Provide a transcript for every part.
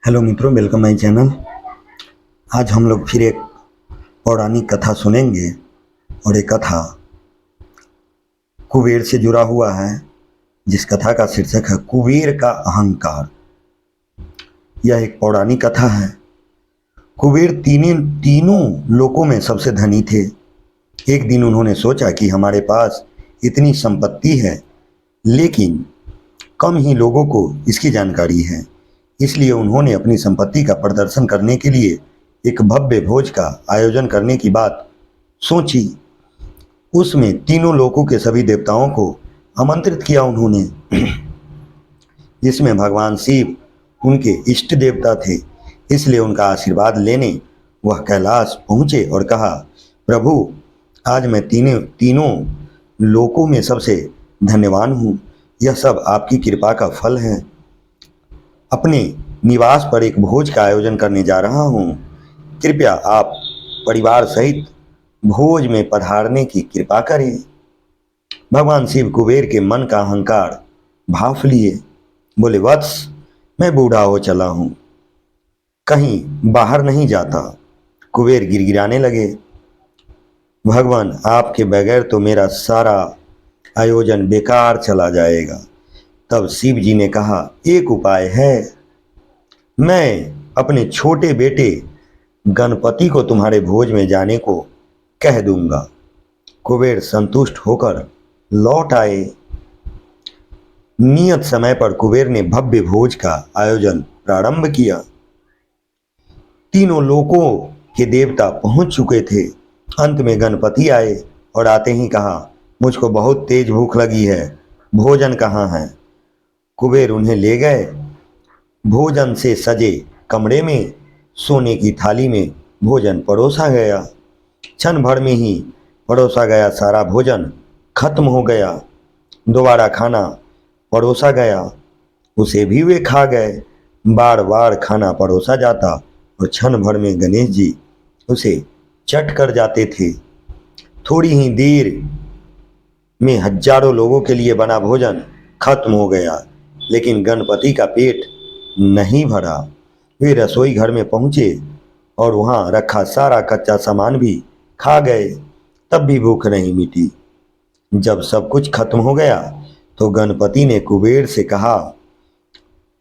Hello मित्रों, welcome my channel. आज हम लोग फिर एक पौराणिक कथा सुनेंगे और ये कथा कुबेर से जुड़ा हुआ है, जिस कथा का शीर्षक है कुबेर का अहंकार। यह एक पौराणिक कथा है। कुबेर तीनों लोकों में सबसे धनी थे। एक दिन उन्होंने सोचा कि हमारे पास इतनी संपत्ति है, लेकिन कम ही लोगों को इसकी जानकारी है। इसलिए उन्होंने अपनी संपत्ति का प्रदर्शन करने के लिए एक भव्य भोज का आयोजन करने की बात सोची। उसमें तीनों लोकों के सभी देवताओं को आमंत्रित किया उन्होंने, जिसमें भगवान शिव उनके इष्ट देवता थे। इसलिए उनका आशीर्वाद लेने वह कैलाश पहुँचे और कहा, प्रभु, आज मैं तीनों लोकों में सबसे धन्यवान हूँ। यह सब आपकी कृपा का फल है। अपने निवास पर एक भोज का आयोजन करने जा रहा हूँ। कृपया आप परिवार सहित भोज में पधारने की कृपा करें। भगवान शिव कुबेर के मन का अहंकार भांफ लिए। बोले, वत्स, मैं बूढ़ा हो चला हूँ, कहीं बाहर नहीं जाता। कुबेर गिड़गिड़ाने लगे, भगवान, आपके बगैर तो मेरा सारा आयोजन बेकार चला जाएगा। तब शिव जी ने कहा, एक उपाय है। मैं अपने छोटे बेटे गणपति को तुम्हारे भोज में जाने को कह दूंगा। कुबेर संतुष्ट होकर लौट आए। नियत समय पर कुबेर ने भव्य भोज का आयोजन प्रारंभ किया। तीनों लोकों के देवता पहुंच चुके थे। अंत में गणपति आए और आते ही कहा, मुझको बहुत तेज भूख लगी है, भोजन कहाँ है? कुबेर उन्हें ले गए। भोजन से सजे कमरे में सोने की थाली में भोजन परोसा गया। क्षण भर में ही परोसा गया सारा भोजन खत्म हो गया। दोबारा खाना परोसा गया, उसे भी वे खा गए। बार बार खाना परोसा जाता और क्षण भर में गणेश जी उसे चट कर जाते थे। थोड़ी ही देर में हजारों लोगों के लिए बना भोजन खत्म हो गया, लेकिन गणपति का पेट नहीं भरा। वे रसोई घर में पहुंचे और वहां रखा सारा कच्चा सामान भी खा गए, तब भी भूख नहीं मिटी। जब सब कुछ खत्म हो गया तो गणपति ने कुबेर से कहा,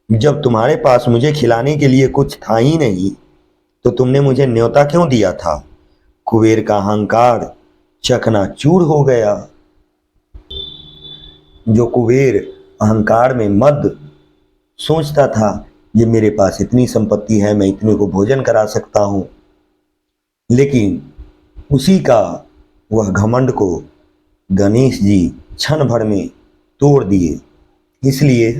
जब तुम्हारे पास मुझे खिलाने के लिए कुछ था ही नहीं, तो तुमने मुझे न्योता क्यों दिया था? कुबेर का अहंकार चकनाचूर हो गया। जो कुबेर अहंकार में मद सोचता था, ये मेरे पास इतनी संपत्ति है, मैं इतने को भोजन करा सकता हूँ, लेकिन उसी का वह घमंड को गणेश जी क्षण भर में तोड़ दिए। इसलिए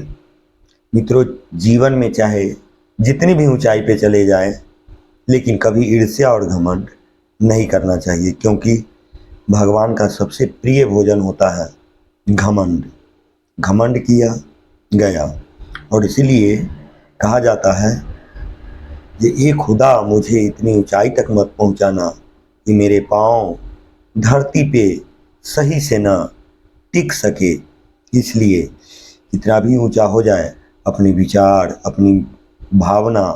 मित्रों, जीवन में चाहे जितनी भी ऊंचाई पे चले जाएं, लेकिन कभी ईर्ष्या और घमंड नहीं करना चाहिए, क्योंकि भगवान का सबसे प्रिय भोजन होता है घमंड। घमंड किया गया, और इसीलिए कहा जाता है कि ये खुदा, मुझे इतनी ऊंचाई तक मत पहुंचाना कि मेरे पांव धरती पे सही से ना टिक सके। इसलिए कितना भी ऊंचा हो जाए, अपने विचार, अपनी भावना,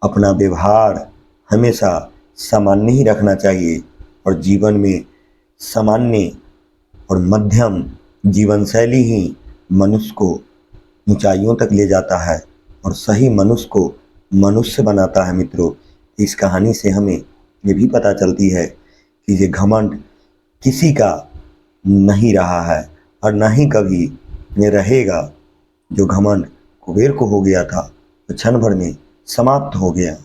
अपना व्यवहार हमेशा सामान्य ही रखना चाहिए। और जीवन में सामान्य और मध्यम जीवन शैली ही मनुष्य को ऊंचाइयों तक ले जाता है और सही मनुष्य को मनुष्य बनाता है। मित्रों, इस कहानी से हमें ये भी पता चलती है कि ये घमंड किसी का नहीं रहा है और ना ही कभी ये रहेगा। जो घमंड कुबेर को हो गया था, तो क्षण भर में समाप्त हो गया।